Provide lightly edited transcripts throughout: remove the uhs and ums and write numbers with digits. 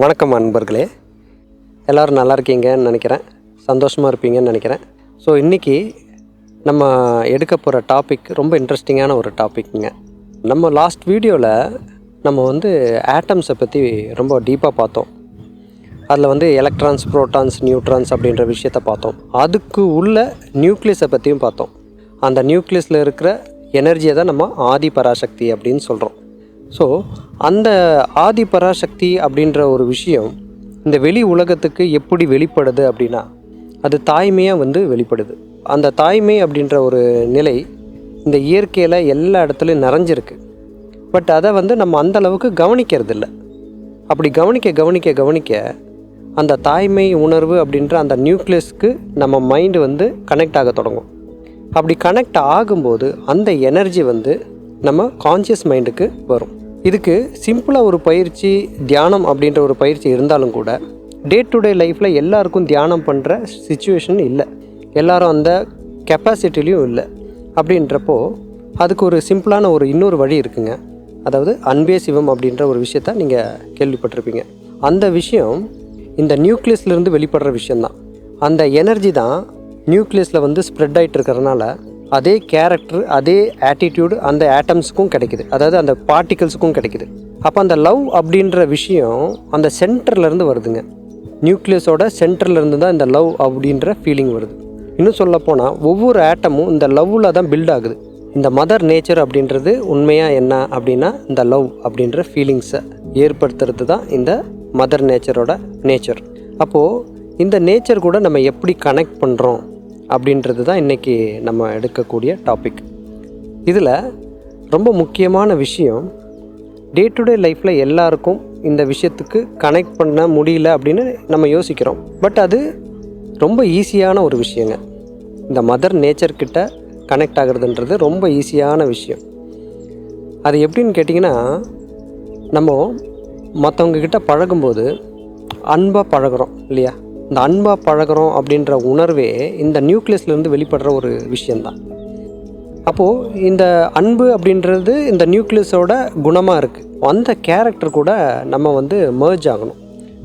வணக்கம் நண்பர்களே, எல்லோரும் நல்லா இருக்கீங்கன்னு நினைக்கிறேன், சந்தோஷமாக இருப்பீங்கன்னு நினைக்கிறேன். ஸோ இன்றைக்கி நம்ம எடுக்க போகிற டாபிக் ரொம்ப இன்ட்ரெஸ்டிங்கான ஒரு டாபிக்ங்க. நம்ம லாஸ்ட் வீடியோவில் நம்ம ஆட்டம்ஸை பற்றி ரொம்ப டீப்பாக பார்த்தோம். அதில் எலக்ட்ரான்ஸ், புரோட்டான்ஸ், நியூட்ரான்ஸ் அப்படின்ற விஷயத்தை பார்த்தோம். அதுக்கு உள்ள நியூக்ளியஸை பற்றியும் பார்த்தோம். அந்த நியூக்ளியஸில் இருக்கிற எனர்ஜியை தான் நம்ம ஆதி பராசக்தி அப்படின்னு சொல்கிறோம். ஸோ அந்த ஆதி பராசக்தி அப்படின்ற ஒரு விஷயம் இந்த வெளி உலகத்துக்கு எப்படி வெளிப்படுது அப்படின்னா, அது தாய்மையாக வெளிப்படுது. அந்த தாய்மை அப்படின்ற ஒரு நிலை இந்த இயற்கையில் எல்லா இடத்துலையும் நிறைஞ்சிருக்கு. பட் அதை நம்ம அந்தளவுக்கு கவனிக்கிறதில்ல. அப்படி கவனிக்க அந்த தாய்மை உணர்வு அப்படின்ற அந்த நியூக்ளியஸ்க்கு நம்ம மைண்டு கனெக்ட் ஆக தொடங்கும். அப்படி கனெக்ட் ஆகும்போது அந்த எனர்ஜி நம்ம கான்ஷியஸ் மைண்டுக்கு வரும். இதுக்கு சிம்பிளாக ஒரு பயிற்சி, தியானம் அப்படின்ற ஒரு பயிற்சி இருந்தாலும் கூட டே டு டே லைஃப்பில் எல்லாருக்கும் தியானம் பண்ணுற சிச்சுவேஷன் இல்லை, எல்லாரும் அந்த கெப்பாசிட்டிலையும் இல்லை. அப்படின்றப்போ அதுக்கு ஒரு சிம்பிளான இன்னொரு வழி இருக்குங்க. அதாவது அன்பே சிவம் அப்படின்ற ஒரு விஷயத்த நீங்கள் கேள்விப்பட்டிருப்பீங்க. அந்த விஷயம் இந்த நியூக்ளியஸ்லேருந்து வெளிப்படுற விஷயந்தான். அந்த எனர்ஜி தான் நியூக்ளியஸில் ஸ்ப்ரெட் ஆகிட்டு இருக்கிறதுனால அதே கேரக்டர், அதே ஆட்டிடியூடு அந்த ஆட்டம்ஸுக்கும் கிடைக்குது, அதாவது அந்த பார்ட்டிகல்ஸுக்கும் கிடைக்குது. அப்போ அந்த லவ் அப்படின்ற விஷயம் அந்த சென்டர்லேருந்து வருதுங்க. நியூக்ளியஸோட சென்டர்லேருந்து தான் இந்த லவ் அப்படின்ற ஃபீலிங் வருது. இன்னும் சொல்லப்போனால் ஒவ்வொரு ஆட்டமும் இந்த லவ்வில் தான் பில்ட் ஆகுது. இந்த மதர் நேச்சர் அப்படின்றது உண்மையாக என்ன அப்படின்னா, இந்த லவ் அப்படின்ற ஃபீலிங்ஸை ஏற்படுத்துறது தான் இந்த மதர் நேச்சரோட நேச்சர். அப்போது இந்த நேச்சர் கூட நம்ம எப்படி கனெக்ட் பண்ணுறோம் அப்படின்றது தான் இன்றைக்கி நம்ம எடுக்கக்கூடிய டாபிக். இதில் ரொம்ப முக்கியமான விஷயம், டே டு டே லைஃப்பில் எல்லாருக்கும் இந்த விஷயத்துக்கு கனெக்ட் பண்ண முடியல அப்படின்னு நம்ம யோசிக்கிறோம். பட் அது ரொம்ப ஈஸியான ஒரு விஷயங்க. இந்த மதர் நேச்சர்கிட்ட கனெக்ட் ஆகிறதுன்றது ரொம்ப ஈஸியான விஷயம். அது எப்படின்னு கேட்டிங்கன்னா, நம்ம மற்றவங்கக்கிட்ட பழகும்போது அன்பாக பழகிறோம் இல்லையா? இந்த அன்பாக பழகிறோம் அப்படின்ற உணர்வே இந்த நியூக்ளியஸ்லேருந்து வெளிப்படுற ஒரு விஷயந்தான். அப்போது இந்த அன்பு அப்படின்றது இந்த நியூக்ளியஸோட குணமாக இருக்குது. அந்த கேரக்டர் கூட நம்ம மர்ஜ் ஆகணும்.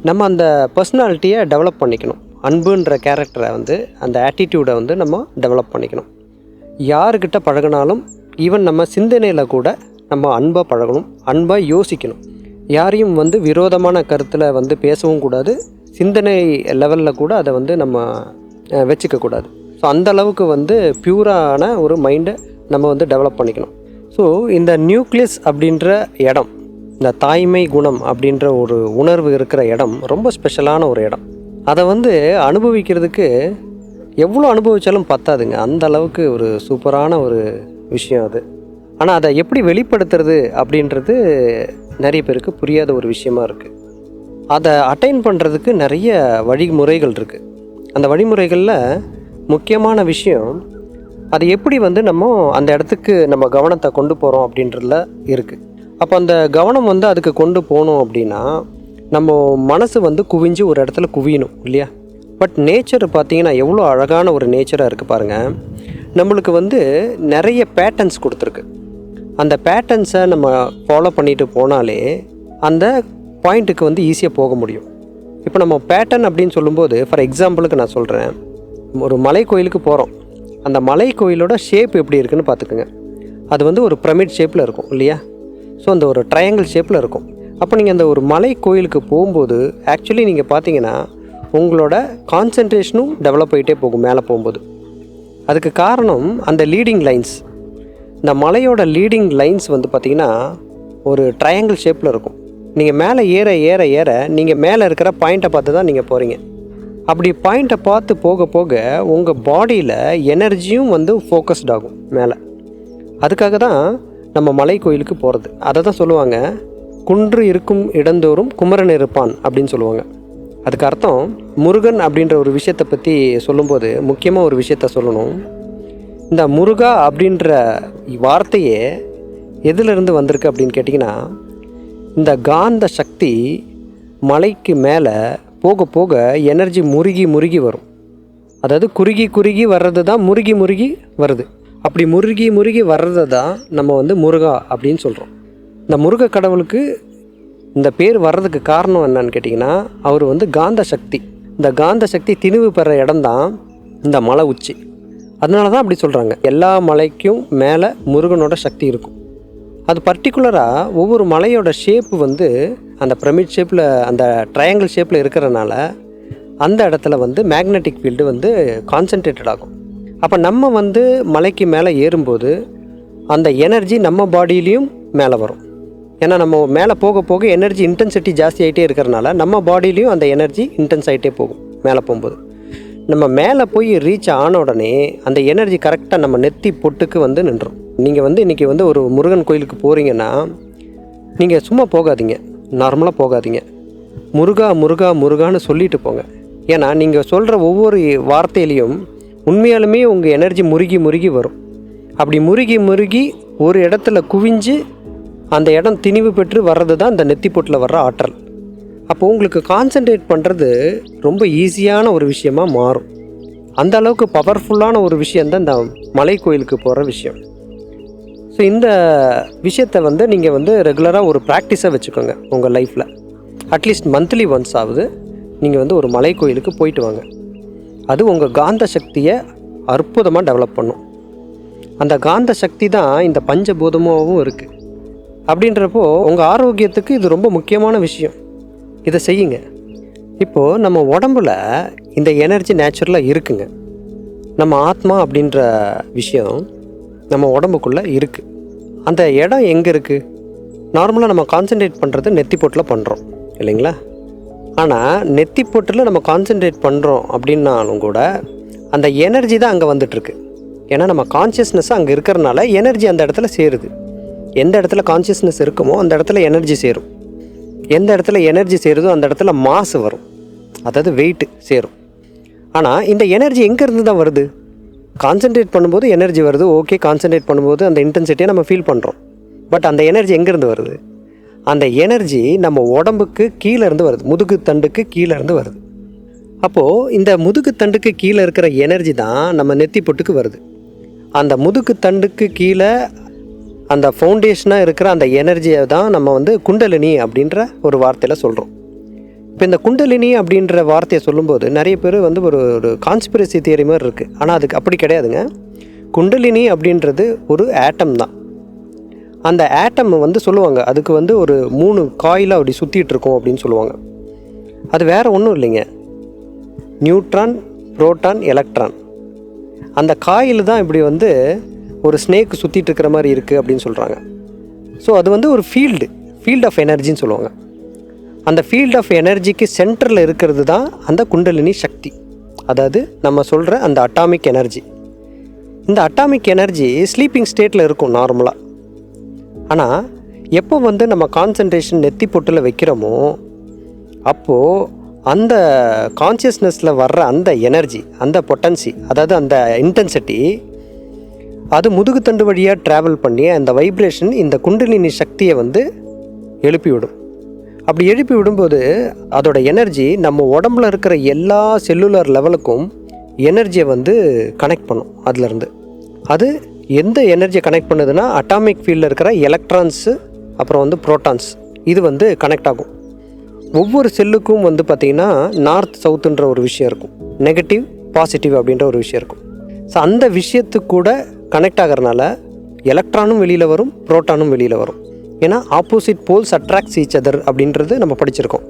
நம்ம அந்த பர்சனாலிட்டியை டெவலப் பண்ணிக்கணும். அன்புன்ற கேரக்டரை அந்த ஆட்டிடியூடை நம்ம டெவலப் பண்ணிக்கணும். யாருக்கிட்ட பழகினாலும் ஈவன் நம்ம சிந்தனையில் கூட நம்ம அன்பாக பழகணும், அன்பாக யோசிக்கணும். யாரையும் விரோதமான கருத்தில் பேசவும் கூடாது, சிந்தனை லெவலில் கூட அதை நம்ம வச்சுக்கக்கூடாது. ஸோ அந்தளவுக்கு பியூரான ஒரு மைண்டை நம்ம டெவலப் பண்ணிக்கணும். ஸோ இந்த நியூக்ளியஸ் அப்படின்ற இடம், இந்த தாய்மை குணம் அப்படின்ற ஒரு உணர்வு இருக்கிற இடம் ரொம்ப ஸ்பெஷலான ஒரு இடம். அதை அனுபவிக்கிறதுக்கு எவ்வளோ அனுபவித்தாலும் பத்தாதுங்க. அந்த அளவுக்கு ஒரு சூப்பரான ஒரு விஷயம் அது. ஆனால் அதை எப்படி வெளிப்படுத்துறது அப்படின்றது நிறைய பேருக்கு புரியாத ஒரு விஷயமா இருக்குது. அதை அட்டைன் பண்ணுறதுக்கு நிறைய வழிமுறைகள் இருக்குது. அந்த வழிமுறைகளில் முக்கியமான விஷயம், அது எப்படி நம்ம அந்த இடத்துக்கு நம்ம கவனத்தை கொண்டு போகிறோம் அப்படின்றதுல இருக்குது. அப்போ அந்த கவனம் அதுக்கு கொண்டு போகணும் அப்படின்னா நம்ம மனசு குவிஞ்சு ஒரு இடத்துல குவியணும் இல்லையா? பட் நேச்சர் பார்த்திங்கன்னா எவ்வளோ அழகான ஒரு நேச்சராக இருக்குது பாருங்கள். நம்மளுக்கு நிறைய பேட்டர்ன்ஸ் கொடுத்துருக்கு. அந்த பேட்டர்ன்ஸை நம்ம ஃபாலோ பண்ணிட்டு போனாலே அந்த பாயிண்ட்டுக்கு ஈஸியாக போக முடியும். இப்போ நம்ம பேட்டர்ன் அப்படின்னு சொல்லும்போது, ஃபார் எக்ஸாம்பிளுக்கு நான் சொல்கிறேன், ஒரு மலை கோயிலுக்கு போகிறோம். அந்த மலை கோயிலோட ஷேப் எப்படி இருக்குதுன்னு பார்த்துக்குங்க. அது ஒரு பிரமிட் ஷேப்பில் இருக்கும் இல்லையா? ஸோ அந்த ஒரு ட்ரையாங்கிள் ஷேப்பில் இருக்கும். அப்போ நீங்கள் அந்த ஒரு மலை கோயிலுக்கு போகும்போது ஆக்சுவலி நீங்கள் பார்த்தீங்கன்னா உங்களோட கான்சன்ட்ரேஷனும் டெவலப் ஆகிட்டே போகும் மேலே போகும்போது. அதுக்கு காரணம் அந்த லீடிங் லைன்ஸ். இந்த மலையோட லீடிங் லைன்ஸ் பார்த்திங்கன்னா ஒரு ட்ரையாங்கிள் ஷேப்பில் இருக்கும். நீங்கள் மேலே ஏற ஏற ஏற நீங்கள் மேலே இருக்கிற பாயிண்ட்டை பார்த்து தான் நீங்கள் போகிறீங்க. அப்படி பாயிண்ட்டை பார்த்து போக போக உங்கள் பாடியில் எனர்ஜியும் ஃபோக்கஸ்ட் ஆகும் மேலே. அதுக்காக தான் நம்ம மலை கோயிலுக்கு போகிறது. அதை தான் சொல்லுவாங்க, குன்று இருக்கும் இடந்தோறும் குமரன் இருப்பான் அப்படின்னு சொல்லுவாங்க. அதுக்கு அர்த்தம், முருகன் அப்படின்ற ஒரு விஷயத்தை பற்றி சொல்லும்போது முக்கியமாக ஒரு விஷயத்த சொல்லணும். இந்த முருகா அப்படின்ற வார்த்தையே எதிலிருந்து வந்திருக்கு அப்படின்னு கேட்டிங்கன்னா, இந்த காந்த சக்தி மலைக்கு மேலே போக போக எனர்ஜி முருகி முருகி வரும். அதாவது குறுகி குறுகி வர்றது தான் முருகி முருகி வருது. அப்படி முருகி முருகி வர்றதை தான் நம்ம முருகா அப்படின்னு சொல்கிறோம். இந்த முருக கடவுளுக்கு இந்த பேர் வர்றதுக்கு காரணம் என்னன்னு கேட்டிங்கன்னா, அவர் வந்து காந்த சக்தி, இந்த காந்த சக்தி திணிவு பெற இடம்தான் இந்த மலை உச்சி. அதனால தான் அப்படி சொல்கிறாங்க. எல்லா மலைக்கும் மேலே முருகனோட சக்தி இருக்கும். அது பர்டிகுலராக ஒவ்வொரு மலையோட ஷேப்பு வந்து அந்த பிரமிட் ஷேப்பில், அந்த ட்ரையாங்கிள் ஷேப்பில் இருக்கிறனால அந்த இடத்துல வந்து மேக்னெட்டிக் ஃபீல்டு வந்து கான்சன்ட்ரேட்டட் ஆகும். அப்போ நம்ம வந்து மலைக்கு மேலே ஏறும்போது அந்த எனர்ஜி நம்ம பாடியிலையும் மேலே வரும். ஏன்னா நம்ம மேலே போக போக எனர்ஜி இன்டென்சிட்டி ஜாஸ்தி ஆகிட்டே இருக்கிறனால நம்ம பாடியிலையும் அந்த எனர்ஜி இன்டென்ஸ் ஆகிட்டே போகும். மேலே போகும்போது நம்ம மேலே போய் ரீச் ஆன உடனே அந்த எனர்ஜி கரெக்டாக நம்ம நெத்தி பொட்டுக்கு வந்து நின்றும். நீங்கள் வந்து இன்றைக்கி வந்து ஒரு முருகன் கோயிலுக்கு போகிறீங்கன்னா நீங்கள் சும்மா போகாதீங்க, நார்மலாக போகாதீங்க, முருகா முருகா முருகான்னு சொல்லிட்டு போங்க. ஏன்னா நீங்கள் சொல்கிற ஒவ்வொரு வார்த்தையிலையும் உண்மையாலுமே உங்கள் எனர்ஜி முருகி முருகி வரும். அப்படி முருகி முருகி ஒரு இடத்துல குவிஞ்சு அந்த இடம் திணிவு பெற்று வர்றது தான் இந்த நெத்தி பொட்டில் வர்ற ஆற்றல். அப்போ உங்களுக்கு கான்சன்ட்ரேட் பண்ணுறது ரொம்ப ஈஸியான ஒரு விஷயமாக மாறும். அந்த அளவுக்கு பவர்ஃபுல்லான ஒரு விஷயந்தான் இந்த மலை கோயிலுக்கு போகிற விஷயம். ஸோ இந்த விஷயத்தை வந்து நீங்கள் வந்து ரெகுலராக ஒரு ப்ராக்டிஸாக வச்சுக்கோங்க உங்கள் லைஃப்பில். அட்லீஸ்ட் மந்த்லி ஒன்ஸ் ஆகுது நீங்கள் வந்து ஒரு மலை கோயிலுக்கு போயிட்டு வாங்க. அது உங்கள் காந்த சக்தியை அற்புதமாக டெவலப் பண்ணும். அந்த காந்த சக்தி தான் இந்த பஞ்சபூதமாகவும் இருக்குது. அப்படின்றப்போ உங்கள் ஆரோக்கியத்துக்கு இது ரொம்ப முக்கியமான விஷயம். இதை செய்யுங்க. இப்போது நம்ம உடம்புல இந்த எனர்ஜி நேச்சுரலாக இருக்குங்க. நம்ம ஆத்மா அப்படின்ற விஷயம் நம்ம உடம்புக்குள்ளே இருக்குது. அந்த இடம் எங்கே இருக்குது? நார்மலாக நம்ம கான்சன்ட்ரேட் பண்ணுறது நெத்தி பொட்டில் பண்ணுறோம் இல்லைங்களா? ஆனால் நெத்தி பொட்டில் நம்ம கான்சன்ட்ரேட் பண்ணுறோம் அப்படின்னாலும் கூட அந்த எனர்ஜி தான் அங்கே வந்துட்டுருக்கு. ஏன்னா நம்ம கான்ஷியஸ்னஸ் அங்கே இருக்கிறனால எனர்ஜி அந்த இடத்துல சேருது. எந்த இடத்துல கான்ஷியஸ்னஸ் இருக்குமோ அந்த இடத்துல எனர்ஜி சேரும். எந்த இடத்துல எனர்ஜி சேருதோ அந்த இடத்துல மாசு வரும், அதாவது வெயிட்டு சேரும். ஆனால் இந்த எனர்ஜி எங்கேருந்து தான் வருது? கான்சன்ட்ரேட் பண்ணும்போது எனர்ஜி வருது, ஓகே. கான்சன்ட்ரேட் பண்ணும்போது அந்த இன்டென்சிட்டியை நம்ம ஃபீல் பண்ணுறோம். பட் அந்த எனர்ஜி எங்கேருந்து வருது? அந்த எனர்ஜி நம்ம உடம்புக்கு கீழேருந்து வருது, முதுகு தண்டுக்கு கீழேருந்து வருது. அப்போது இந்த முதுகு தண்டுக்கு கீழே இருக்கிற எனர்ஜி தான் நம்ம நெத்தி பொட்டுக்கு வருது. அந்த முதுகு தண்டுக்கு கீழே அந்த ஃபவுண்டேஷனாக இருக்கிற அந்த எனர்ஜியை தான் நம்ம வந்து குண்டலினி அப்படின்ற ஒரு வார்த்தையில் சொல்கிறோம். இப்போ இந்த குண்டலினி அப்படின்ற வார்த்தையை சொல்லும்போது நிறைய பேர் வந்து ஒரு கான்ஸ்பிரசி தியரி மாதிரி இருக்குது. ஆனால் அதுக்கு அப்படி கிடையாதுங்க. குண்டலினி அப்படின்றது ஒரு ஆட்டம் தான். அந்த ஆட்டம் வந்து சொல்லுவாங்க, அதுக்கு வந்து ஒரு 3 காயிலாக அப்படி சுற்றிட்டு இருக்கோம் அப்படின்னு சொல்லுவாங்க. அது வேறு ஒன்றும் இல்லைங்க, நியூட்ரான், புரோட்டான், எலக்ட்ரான். அந்த காயில் தான் இப்படி வந்து ஒரு ஸ்னேக் சுற்றிட்டு இருக்கிற மாதிரி இருக்குது அப்படின்னு சொல்கிறாங்க. ஸோ அது வந்து ஒரு ஃபீல்ட் ஆஃப் எனர்ஜின்னு சொல்லுவாங்க. அந்த ஃபீல்ட் ஆஃப் எனர்ஜிக்கு சென்டரில் இருக்கிறது தான் அந்த குண்டலினி சக்தி, அதாவது நம்ம சொல்கிற அந்த அட்டாமிக் எனர்ஜி. இந்த அட்டாமிக் எனர்ஜி ஸ்லீப்பிங் ஸ்டேட்டில் இருக்கும் நார்மலாக. ஆனால் எப்போ வந்து நம்ம கான்சன்ட்ரேஷன் நெத்தி பொட்டில் வைக்கிறோமோ அப்போது அந்த கான்ஷியஸ்னஸில் வர்ற அந்த எனர்ஜி, அந்த பொட்டன்சி, அதாவது அந்த இன்டென்சிட்டி, அது முதுகுத்தண்டு வழியாக ட்ராவல் பண்ணி அந்த வைப்ரேஷன் இந்த குண்டலினி சக்தியை வந்து எழுப்பி விடும். அப்படி எழுப்பி விடும்போது அதோட எனர்ஜி நம்ம உடம்புல இருக்கிற எல்லா செல்லுலர் லெவலுக்கும் எனர்ஜியை வந்து கனெக்ட் பண்ணும். அதுலேருந்து அது எந்த எனர்ஜியை கனெக்ட் பண்ணுதுன்னா அட்டாமிக் ஃபீல்டில் இருக்கிற எலக்ட்ரான்ஸு, அப்புறம் வந்து புரோட்டான்ஸ், இது வந்து கனெக்ட் ஆகும். ஒவ்வொரு செல்லுக்கும் வந்து பார்த்திங்கன்னா நார்த் சவுத்துன்ற ஒரு விஷயம் இருக்கும், நெகட்டிவ் பாசிட்டிவ் அப்படின்ற ஒரு விஷயம் இருக்கும். ஸோ அந்த விஷயத்துக்கு கூட கனெக்ட் ஆகிறனால எலக்ட்ரானும் வெளியில் வரும், புரோட்டானும் வெளியில் வரும். ஏன்னா opposite poles attracts each other அப்படின்றது நம்ம படிச்சிருக்கோம்.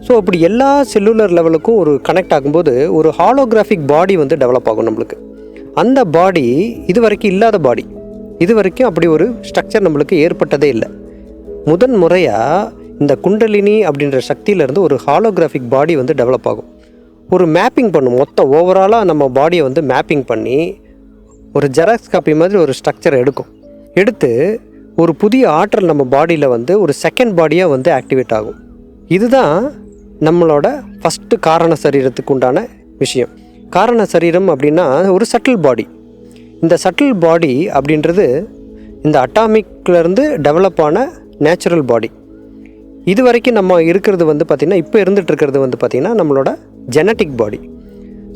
ஸோ அப்படி எல்லா செல்லுலர் லெவலுக்கும் ஒரு கனெக்ட் ஆகும்போது ஒரு ஹாலோகிராஃபிக் பாடி வந்து டெவலப் ஆகும் நம்மளுக்கு. அந்த பாடி இது வரைக்கும் இல்லாத பாடி, இது வரைக்கும் அப்படி ஒரு ஸ்ட்ரக்சர் நம்மளுக்கு ஏற்பட்டதே இல்லை. முதன் முறையாக இந்த குண்டலினி அப்படின்ற சக்தியிலேருந்து ஒரு ஹாலோகிராஃபிக் பாடி வந்து டெவலப் ஆகும். ஒரு மேப்பிங் பண்ணும், மொத்தம் ஓவராலாக நம்ம பாடியை வந்து மேப்பிங் பண்ணி ஒரு ஜெராக்ஸ் காப்பி மாதிரி ஒரு ஸ்ட்ரக்சரை எடுத்து ஒரு புதிய ஆற்றல் நம்ம பாடியில் வந்து ஒரு செகண்ட் பாடியாக வந்து ஆக்டிவேட் ஆகும். இதுதான் நம்மளோட ஃபஸ்ட்டு காரண சரீரத்துக்கு உண்டான விஷயம். காரண சரீரம் அப்படின்னா ஒரு சட்டில் பாடி. இந்த சட்டில் பாடி அப்படின்றது இந்த அட்டாமிக்லேருந்து டெவலப் ஆன நேச்சுரல் பாடி. இது வரைக்கும் நம்ம இருக்கிறது வந்து பார்த்திங்கன்னா, இப்போ இருந்துகிட்ருக்கிறது வந்து பார்த்திங்கன்னா நம்மளோட ஜெனட்டிக் பாடி.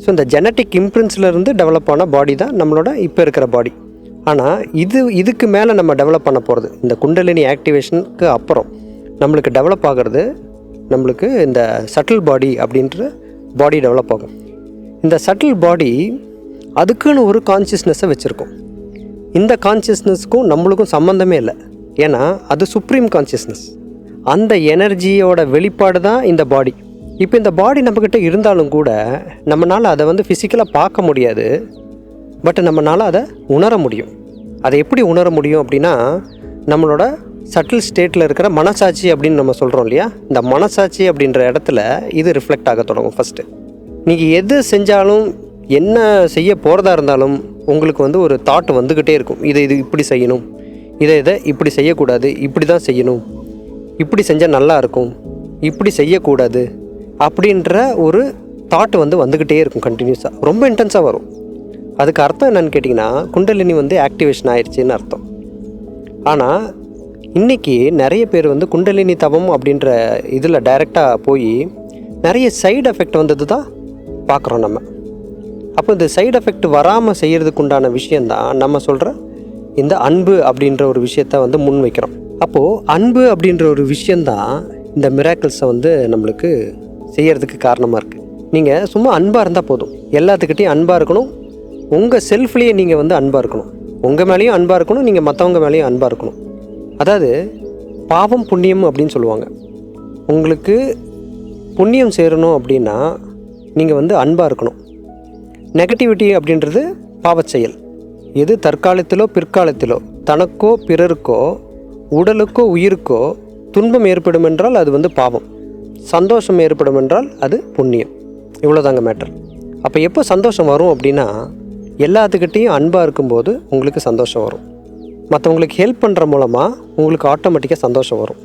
ஸோ இந்த ஜெனட்டிக் இம்ப்ரின்ஸ்லேருந்து டெவலப் ஆன பாடி தான் நம்மளோட இப்போ இருக்கிற பாடி. ஆனால் இதுக்கு மேலே நம்ம டெவலப் பண்ண போகிறது இந்த குண்டலினி ஆக்டிவேஷனுக்கு அப்புறம் நம்மளுக்கு டெவலப் ஆகிறது நம்மளுக்கு இந்த சட்டில் பாடி அப்படின்ற பாடி டெவலப் ஆகும். இந்த சட்டில் பாடி அதுக்குன்னு ஒரு கான்ஷியஸ்னஸை வச்சுருக்கோம். இந்த கான்ஷியஸ்னஸ்க்கும் நம்மளுக்கும் சம்மந்தமே இல்லை. ஏன்னா அது சுப்ரீம் கான்ஷியஸ்னஸ். அந்த எனர்ஜியோட வெளிப்பாடு தான் இந்த பாடி. இப்போ இந்த பாடி நம்மக்கிட்ட இருந்தாலும் கூட நம்மளால் அதை வந்து ஃபிசிக்கலாக பார்க்க முடியாது. பட் நம்மளால் அதை உணர முடியும். அதை எப்படி உணர முடியும் அப்படின்னா, நம்மளோட சட்டில் ஸ்டேட்டில் இருக்கிற மனசாட்சி அப்படின்னு நம்ம சொல்கிறோம் இல்லையா, இந்த மனசாட்சி அப்படின்ற இடத்துல இது ரிஃப்ளெக்ட் ஆக தொடங்கும். ஃபஸ்ட்டு நீங்கள் எது செஞ்சாலும் என்ன செய்ய போகிறதா இருந்தாலும் உங்களுக்கு வந்து ஒரு தாட் வந்துக்கிட்டே இருக்கும். இது இப்படி செய்யணும், இதை இப்படி செய்யக்கூடாது, இப்படி தான் செய்யணும், இப்படி செஞ்சால் நல்லா இருக்கும், இப்படி செய்யக்கூடாது அப்படின்ற ஒரு தாட் வந்துக்கிட்டே இருக்கும். கண்டினியூஸாக ரொம்ப இன்டென்ஸாக வரும். அதுக்கு அர்த்தம் என்னென்னு கேட்டிங்கன்னா, குண்டலினி ஆக்டிவேஷன் ஆயிடுச்சுன்னு அர்த்தம். ஆனால் இன்றைக்கி நிறைய பேர் குண்டலினி தவம் அப்படின்ற இதில் டைரெக்டாக போய் நிறைய சைடு எஃபெக்ட் வந்தது தான் பார்க்குறோம் நம்ம. அப்போ இந்த சைடு எஃபெக்ட் வராமல் செய்கிறதுக்கு உண்டான விஷயந்தான் நம்ம சொல்கிற இந்த அன்பு அப்படின்ற ஒரு விஷயத்த முன் வைக்கிறோம். அப்போது அன்பு அப்படின்ற ஒரு விஷயந்தான் இந்த மிராக்கிள்ஸை நம்மளுக்கு செய்கிறதுக்கு காரணமாக இருக்குது. நீங்கள் சும்மா அன்பாக இருந்தால் போதும். எல்லாத்துக்கிட்டையும் அன்பாக இருக்கணும். உங்கள் செல்ஃப்லேயே நீங்கள் அன்பாக இருக்கணும். உங்கள் மேலேயும் அன்பாக இருக்கணும், நீங்கள் மற்றவங்க மேலேயும் அன்பாக இருக்கணும். அதாவது பாவம் புண்ணியம் அப்படின்னு சொல்லுவாங்க. உங்களுக்கு புண்ணியம் சேரணும் அப்படின்னா நீங்கள் அன்பாக இருக்கணும். நெகட்டிவிட்டி அப்படின்றது பாவச் செயல். எது தற்காலத்திலோ பிற்காலத்திலோ தனக்கோ பிறருக்கோ உடலுக்கோ உயிருக்கோ துன்பம் ஏற்படும் என்றால் அது பாவம். சந்தோஷம் ஏற்படும் என்றால் அது புண்ணியம். இவ்வளோதாங்க மேட்டர். அப்போ எப்போ சந்தோஷம் வரும் அப்படின்னா, எல்லாத்துக்கிட்டேயும் அன்பாக இருக்கும்போது உங்களுக்கு சந்தோஷம் வரும். மற்றவங்களுக்கு ஹெல்ப் பண்ணுற மூலமாக உங்களுக்கு ஆட்டோமேட்டிக்காக சந்தோஷம் வரும்.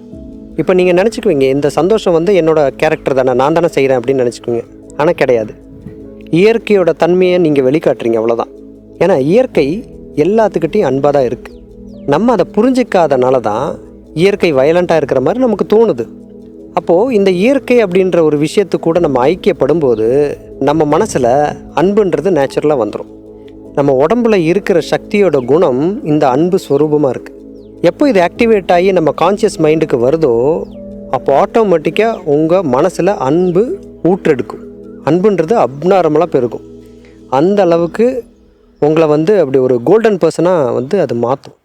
இப்போ நீங்கள் நினச்சிக்குவீங்க, இந்த சந்தோஷம் என்னோடய கேரக்டர் தானே, நான் தானே செய்கிறேன் அப்படின்னு நினச்சிக்குவீங்க. ஆனால் கிடையாது. இயற்கையோட தன்மையை நீங்கள் வெளிக்காட்டுறீங்க, அவ்வளோதான். ஏன்னா இயற்கை எல்லாத்துக்கிட்டையும் அன்பாக தான் இருக்குது. நம்ம அதை புரிஞ்சிக்காதனால தான் இயற்கை வயலண்ட்டாக இருக்கிற மாதிரி நமக்கு தோணுது. அப்போது இந்த இயற்கை அப்படின்ற ஒரு விஷயத்துக்கு கூட நம்ம ஐக்கியப்படும் போது நம்ம மனசில் அன்புன்றது நேச்சுரலாக வந்துடும். நம்ம உடம்புல இருக்கிற சக்தியோட குணம் இந்த அன்பு ஸ்வரூபமாக இருக்குது. எப்போ இது ஆக்டிவேட் ஆகி நம்ம கான்ஷியஸ் மைண்டுக்கு வருதோ அப்போ ஆட்டோமேட்டிக்காக உங்கள் மனசில் அன்பு ஊற்றெடுக்கும். அன்புன்றது அப்நார்மலாக பெருகும். அந்த அளவுக்கு உங்களை அப்படி ஒரு கோல்டன் பர்சனாக அது மாற்றும்.